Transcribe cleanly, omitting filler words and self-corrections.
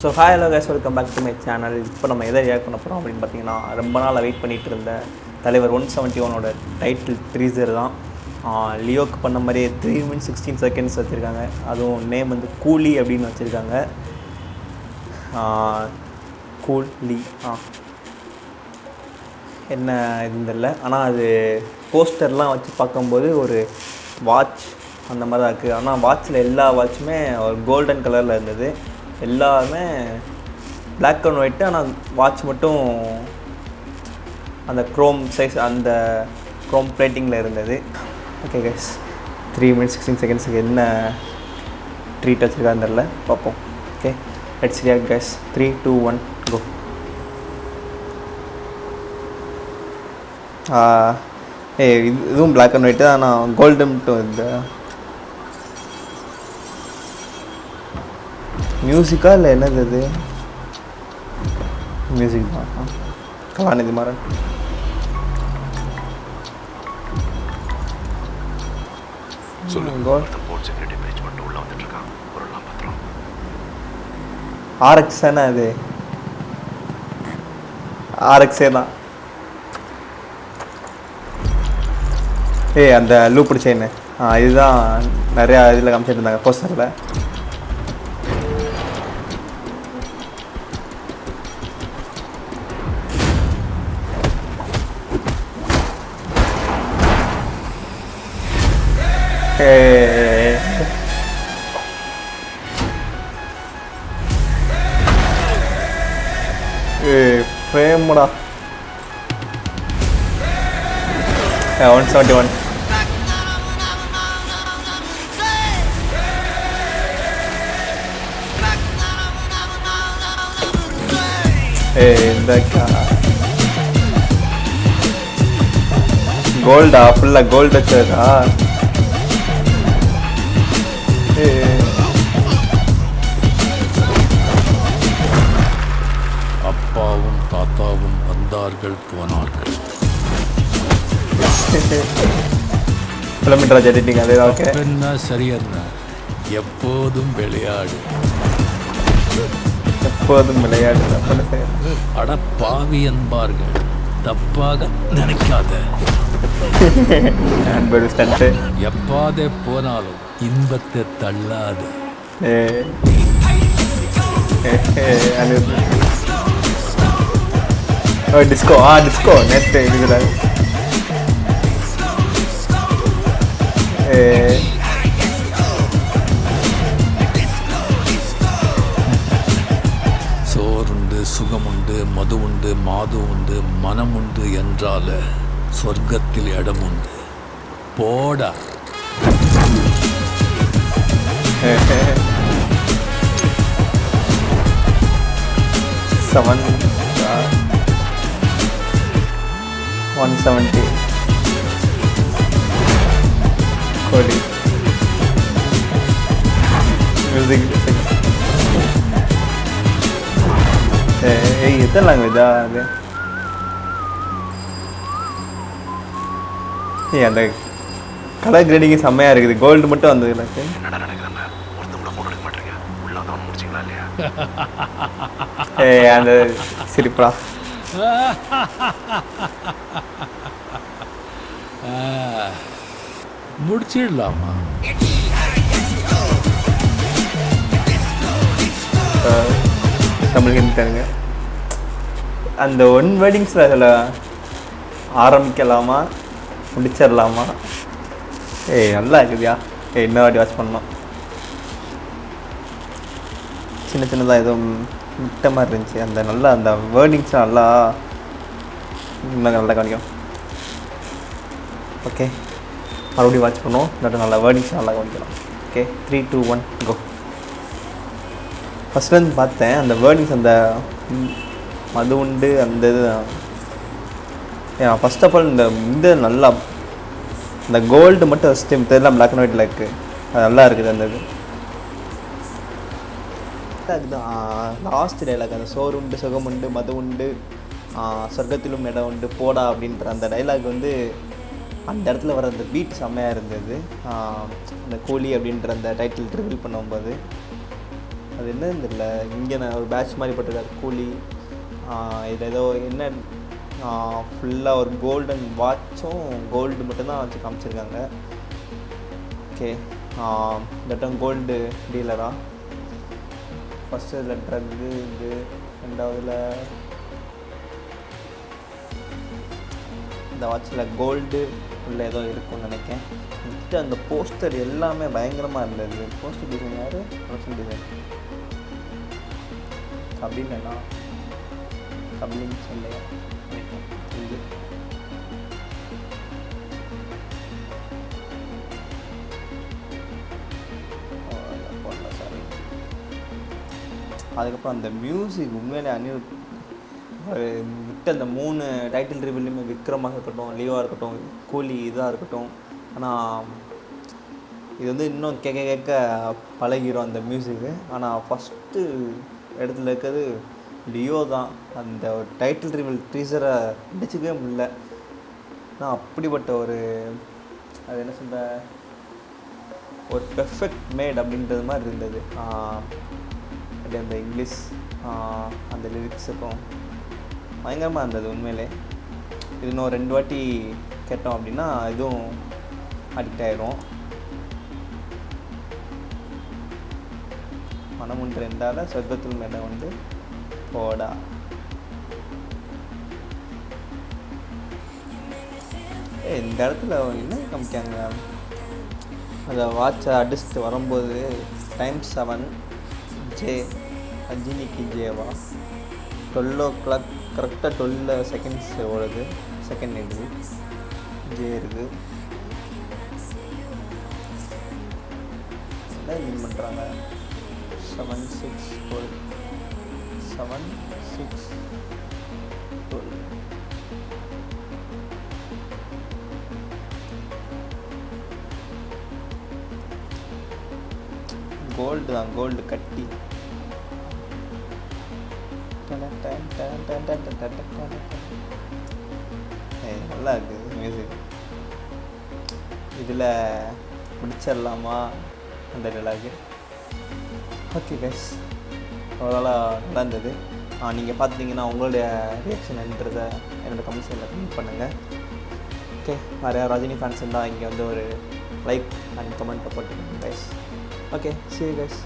So hi hello guys, welcome back to my channel. இப்போ நம்ம எதை ரியாக்ட் பண்ண போகிறோம் அப்படின்னு பார்த்தீங்கன்னா, ரொம்ப நாள் வெயிட் பண்ணிகிட்டு இருந்த தலைவர் 171 டைட்டில் ட்ரீசர் தான். லியோக்கு பண்ண மாதிரியே 3 minutes 16 seconds வச்சுருக்காங்க. அதுவும் நேம் வந்து கூலி அப்படின்னு வச்சுருக்காங்க. கூலி என்ன இதுன்னு தெரியல. ஆனால் அது போஸ்டர்லாம் வச்சு பார்க்கும்போது ஒரு வாட்ச் அந்த மாதிரி தான் இருக்குது. ஆனால் வாட்சில் எல்லா வாட்சுமே ஒரு கோல்டன் கலரில் இருந்தது. எல்லாமே பிளாக் அண்ட் ஒயிட்டு. ஆனால் வாட்ச் மட்டும் அந்த க்ரோம் சைஸ், அந்த க்ரோம் பிளேட்டிங்கில் இருந்தது. ஓகே கைஸ், 3 minutes 16 seconds என்ன ட்ரீட் வச்சுருக்கான்னு தெரில, பார்ப்போம். Okay, let's react guys. 3, 2, 1 கோ. இதுவும் பிளாக் அண்ட் ஒயிட்டு, ஆனால் கோல்டன் மட்டும் இந்த மியூசிக்கா இல்லை என்னது அது? மியூசிக் தான். கலாநிதி மாறன். RX தானே அது? RXே தான். அந்த லூப் செயின் இதுதான் நிறையா இதில் காமிச்சிட்டு இருந்தாங்க போஸ்டரில். ஃபேமடா 171. இந்த கோல்டா, ஃபுல்லாக கோல்டு வச்சதா? அப்பாவும் தாத்தாவும் வந்தார்கள் போனார்கள். கிலோமீட்டர் எடிட்டிங் அதே தான். ஓகே, என்ன சரியென்ன, எப்போதும் விளையாடு, எப்போதும் விளையாடு. அட பாவி என்பார்கள், தப்பாக நினைக்காத. எப்பாதே போனாலும் இன்பத்தை தள்ளாது. டிஸ்கோ டிஸ்கோ நெட் இதுல சோறுண்டு, சுகமுண்டு, மது உண்டு, மாது உண்டு, மனமுண்டு என்றால சொர்க்கத்தில் இடம் உண்டு. போடா. செவன் 170 கோடி மியூசிக். எத்தனை லாங்குவேஜா அது? அந்த கலர் கிரேடிங் செம்மையாக இருக்குது. கோல்டு மட்டும் வந்தது எனக்கு. அந்த சிரிப்பா முடிச்சிடலாமா? தமிழ் ஹிந்தி தருங்க. அந்த ஒன் வேர்டிங்ஸில் அதில் ஆரம்பிக்கலாமா முடிச்சிடலாமா? நல்லா இருக்குதுயா. இன்னொரு வாட்டி வாட்ச் பண்ணோம். சின்ன சின்னதாக எதுவும் விட்ட மாதிரி இருந்துச்சு. அந்த நல்லா அந்த வேர்டிங்ஸ் நல்லா இன்னும் நல்லா கவனிக்கும். ஓகே, மறுபடியும் வாட்ச் பண்ணுவோம். இல்லாட்டி நல்லா வேர்டிங்ஸ் நல்லா கவனிக்கலாம். ஓகே, 3, 2, 1 கோ. ஃபஸ்ட்லேருந்து பார்த்தேன் அந்த வேர்டிங்ஸ், அந்த மது உண்டு அந்த இது. ஃபஸ்ட் ஆஃப் ஆல் இந்த நல்லா இந்த கோல்டு மட்டும் ஃபஸ்ட்டு தெரியலாம், பிளாக் அண்ட் ஒயிட்டில் இருக்குது. அது நல்லா இருக்குது அந்த இது. அதுதான் லாஸ்ட் டைலாக், அந்த சோறு உண்டு, சுகம் உண்டு, மது உண்டு, சொர்க்கத்திலும் இடம் உண்டு, போடா அப்படின்ற அந்த டைலாக் வந்து அந்த இடத்துல வர அந்த பீட் செம்மையாக இருந்தது. அந்த கூலி அப்படின்ற அந்த டைட்டில் ரிவீல் பண்ணும்போது அது என்னன்னு தெரியல. இங்கே நான் ஒரு பேட்ச் மாதிரி போட்டிருக்காரு கூலி. இதில் ஏதோ என்ன ஃபுல்லாக ஒரு கோல்டன் வாட்சும் கோல்டு மட்டும்தான் வச்சு காமிச்சிருக்காங்க. ஓகே, தட்டம் கோல்டு டீலரா. ஃபஸ்ட்டு இதில் ட்ரக்கு இது, ரெண்டாவதுல இந்த வாட்சில் கோல்டு உள்ள ஏதோ இருக்குன்னு நினைக்கிறேன். நெக்ஸ்ட்டு அந்த போஸ்டர் எல்லாமே பயங்கரமாக இருந்தது. போஸ்டர் டிசைன் யார்? ப்ரொடக்ஷன் டிசைன் கபிலனா? கபிலின்னு சொல்லையா இது. சாரி. அதுக்கப்புறம் அந்த மியூசிக் உண்மையிலே அனிருத் ஒரு விட்ட அந்த 3 டைட்டில் ரிவீல்லையுமே விக்ரமாக இருக்கட்டும், லியோவாக இருக்கட்டும், கூலி இதாக இருக்கட்டும். ஆனால் இது வந்து இன்னும் கேட்க கேட்க பழகிரும் அந்த மியூசிக்கு. ஆனால் ஃபஸ்ட்டு இடத்துல இருக்கிறது லியோ தான். அந்த டைட்டில் ரிவீல் டீசரை அடிச்சிக்கவே முடியல. ஆனால் அப்படிப்பட்ட ஒரு அது என்ன சொல்கிற ஒரு பெர்ஃபெக்ட் மேட் அப்படின்றது மாதிரி இருந்தது. அப்படி அந்த இங்கிலீஷ் அந்த லிரிக்ஸுக்கும் பயங்கரமாக இருந்தது உண்மையிலே. இது இன்னும் 2 வாட்டி கேட்டோம் அப்படின்னா இதுவும் அடிக்ட் ஆகிடும். மனமுண்டு ரெண்டால சொர்க்கத்தில் மேலே வந்து போடா. இந்த இடத்துல என்ன காமிக்காங்க, அதை வாட்சை அடிச்சுட்டு வரும்போது டைம் 7 ஜே அஜினிக்கு ஜேவா 12 o'clock கரெக்டாக 12 seconds ஓடுது. செகண்ட் இருக்குது ஜே இருக்குது. என்ன மீன் பண்ணுறாங்க? 7 6 12 7 6 12. கோல்டு தான், கோல்டு கட்டி. நல்லா இருக்குது மியூசிக். இதில் முடிச்சிடலாமா அந்த டெலாகு? ஓகே கைஸ், ஓவராலாக நல்லா இருந்தது. நீங்கள் பார்த்துட்டிங்கன்னா உங்களுடைய ரியாக்ஷன் என்னன்றதை என்னோடய கமெண்ட்ஸில் கமெண்ட் பண்ணுங்கள். ஓகே, வேறு யார் ரஜினி ஃபேன்ஸ் இருந்தால் இங்கே வந்து ஒரு லைக் அண்ட் கமெண்ட்டை போட்டுக்கோங்க guys. Okay, see you guys.